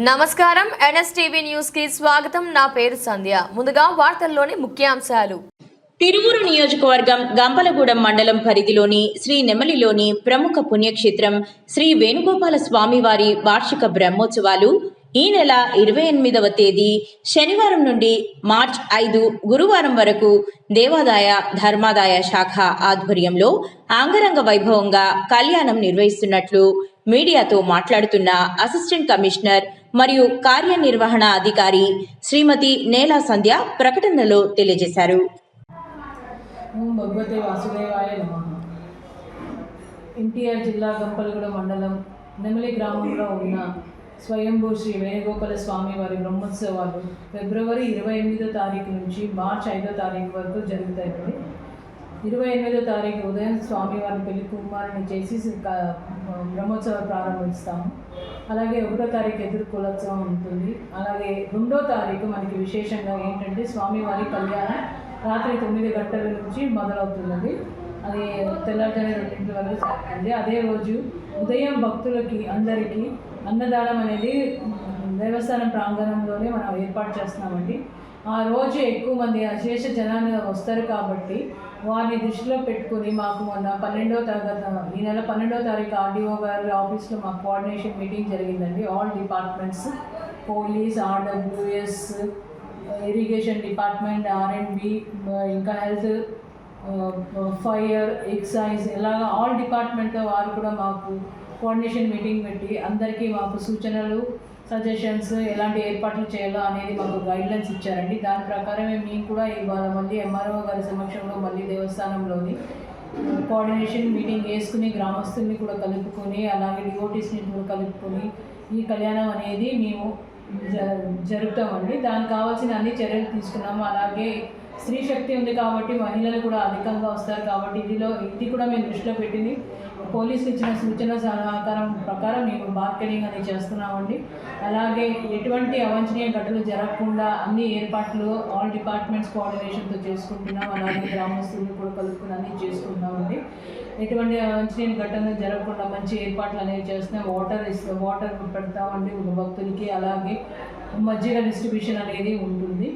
నమస్కారం NSTV news కి స్వాగతం. నా పేరు సంధ్య. ముందుగా వార్తల్లోని ముఖ్యాంశాలు. తిరువూరు నియోజకవర్గం గంపలగూడెం మండలం పరిధిలోని శ్రీ నెమలిలోని ప్రముఖ పుణ్యక్షేత్రం శ్రీ వేణుగోపాల స్వామివారి వార్షిక బ్రహ్మోత్సవాలు ఈ నెల 28వ తేదీ శనివారం నుండి మార్చ్ 5 గురువారం వరకు దేవాదాయ ధర్మాదాయ శాఖ ఆధ్వర్యంలో అంగరంగ వైభవంగా కళ్యాణం నిర్వహిస్తున్నట్లు మీడియాతో మాట్లాడుతున్న అసిస్టెంట్ కమిషనర్ మరియు కార్యనిర్వహణ అధికారి శ్రీమతి నేలా సంధ్య ప్రకటనలో తెలియజేశారు. భగవతే వాసుదేవాయ నమః. ఎన్టీఆర్ జిల్లా గంపలగూడెం మండలం నెమలి గ్రామంలో ఉన్న స్వయంభూ శ్రీ వేణుగోపాల స్వామి వారి బ్రహ్మోత్సవాలు ఫిబ్రవరి 28వ తారీఖు నుంచి మార్చి 5వ తారీఖు వరకు జరుగుతాయి. 28వ తారీఖు ఉదయం స్వామివారిని పెళ్లి కుమారుని చేసి బ్రహ్మోత్సవాలు ప్రారంభిస్తాము. అలాగే 1వ తారీఖు ఎదురు కులోత్సవం ఉంటుంది. అలాగే 2వ తారీఖు మనకి విశేషంగా ఏంటంటే స్వామివారి కళ్యాణం రాత్రి 9 గంటల నుంచి మొదలవుతున్నది. అది తెల్లవారుజామున 2 గంటల వరకు సాగుతుంది. అదే రోజు ఉదయం భక్తులకి అందరికీ అన్నదానం అనేది దేవస్థానం ప్రాంగణంలోనే మనం ఏర్పాటు చేస్తున్నామండి. ఆ రోజు ఎక్కువ మంది అశేష జనాలు వస్తారు కాబట్టి వారిని దృష్టిలో పెట్టుకుని మాకు మొన్న ఈ నెల 12వ తారీఖు ఆర్డీఓ గారి ఆఫీస్లో మాకు కోఆర్డినేషన్ మీటింగ్ జరిగిందండి. All departments, police, RWS, irrigation department, ఆర్ఎండ్బి, ఇంకా హెల్త్, ఫైర్, ఎక్సైజ్, ఇలాగా ఆల్ డిపార్ట్మెంట్ వారు కూడా మాకు కోఆర్డినేషన్ మీటింగ్ పెట్టి అందరికీ మాకు సూచనలు, సజెషన్స్ ఎలాంటి ఏర్పాట్లు చేయాలో అనేది మాకు గైడ్లైన్స్ ఇచ్చారండి. దాని ప్రకారమే మేము కూడా ఇవాళ మళ్ళీ ఎంఆర్ఓ గారి సమక్షంలో మళ్ళీ దేవస్థానంలోని కోఆర్డినేషన్ మీటింగ్ వేసుకుని గ్రామస్తుల్ని కూడా కలుపుకొని అలాగే డివోటీస్ని కూడా కలుపుకొని ఈ కళ్యాణం అనేది మేము జరుపుతామండి. దానికి కావాల్సిన అన్ని చర్యలు తీసుకున్నాము. అలాగే స్త్రీ శక్తి ఉంది కాబట్టి మహిళలు కూడా అధికంగా వస్తారు కాబట్టి ఇది కూడా మేము దృష్టిలో పెట్టింది. పోలీసులు ఇచ్చిన సూచన సహకారం ప్రకారం మేము మార్కెటింగ్ అనేది చేస్తున్నామండి. అలాగే ఎటువంటి అవాంఛనీయ ఘటనలు జరగకుండా అన్ని ఏర్పాట్లు ఆల్ డిపార్ట్మెంట్స్ కోఆర్డినేషన్తో చేసుకుంటున్నాం. అలాగే గ్రామస్తులను కూడా కలుపుకుని అన్నీ చేసుకుంటున్నామండి. ఎటువంటి అవాంఛనీయ ఘటనలు జరగకుండా మంచి ఏర్పాట్లు అనేవి చేస్తున్నాం. వాటర్ పెడతామండి భక్తులకి. అలాగే మజ్జిగ డిస్ట్రిబ్యూషన్ అనేది ఉంటుంది.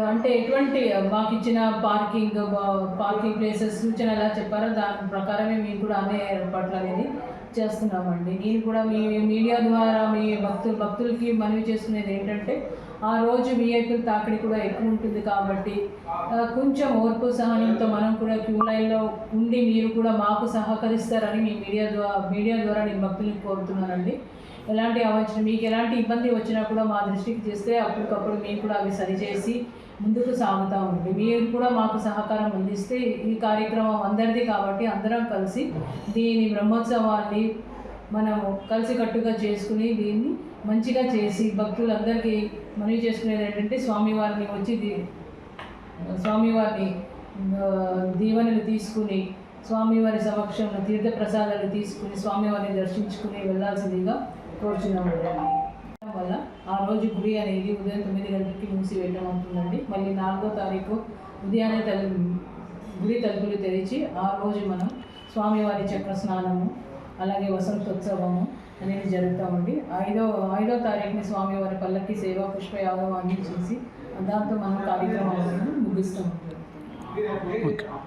అంటే ఎటువంటి మాకు ఇచ్చిన పార్కింగ్ ప్లేసెస్ సూచన ఎలా చెప్పారో దాని ప్రకారమే మేము కూడా అన్ని ఏర్పాట్లు అనేది చేస్తున్నామండి. నేను కూడా మీ మీడియా ద్వారా మీ భక్తులకి మనవి చేస్తున్నది ఏంటంటే ఆ రోజు వీఐపీల తాకిడి కూడా ఎక్కువ ఉంటుంది కాబట్టి కొంచెం ఓర్పు సహనంతో మనం కూడా క్యూ లైన్లో ఉండి మీరు కూడా మాకు సహకరిస్తారని మీ మీడియా ద్వారా నేను భక్తులకు కోరుతున్నానండి. ఎలాంటి అవాంఛన మీకు ఎలాంటి ఇబ్బంది వచ్చినా కూడా మా దృష్టికి చేస్తే అప్పటికప్పుడు మేము కూడా అవి సరిచేసి ముందుకు సాగుతామండి. మీరు కూడా మాకు సహకారం అందిస్తే ఈ కార్యక్రమం అందరిది కాబట్టి అందరం కలిసి దీని బ్రహ్మోత్సవాన్ని మనము కలిసికట్టుగా చేసుకుని దీన్ని మంచిగా చేసి భక్తులందరికీ మనవి చేసుకునేది ఏంటంటే స్వామివారిని దీవెనలు తీసుకుని స్వామివారి సమక్షంలో తీర్థ ప్రసాదాలు తీసుకుని స్వామివారిని దర్శించుకుని వెళ్ళాల్సిందిగా కోరుచున్నాము. వల్ల ఆ రోజు గుడి అనేది ఉదయం 9 గంటలకి మూసివేయడం అవుతుందండి. మళ్ళీ 4వ తారీఖు ఉదయాన్నే గుడి తలుపులు తెరిచి ఆ రోజు మనం స్వామివారి చక్ర స్నానము అలాగే వసంతోత్సవము అనేది జరుగుతామండి. 5వ తారీఖుని స్వామివారి పల్లకి సేవ పుష్పయాగం అన్ని చేసి దాంతో మనం కార్యక్రమాలను ముగిస్తూ ఉంటాం.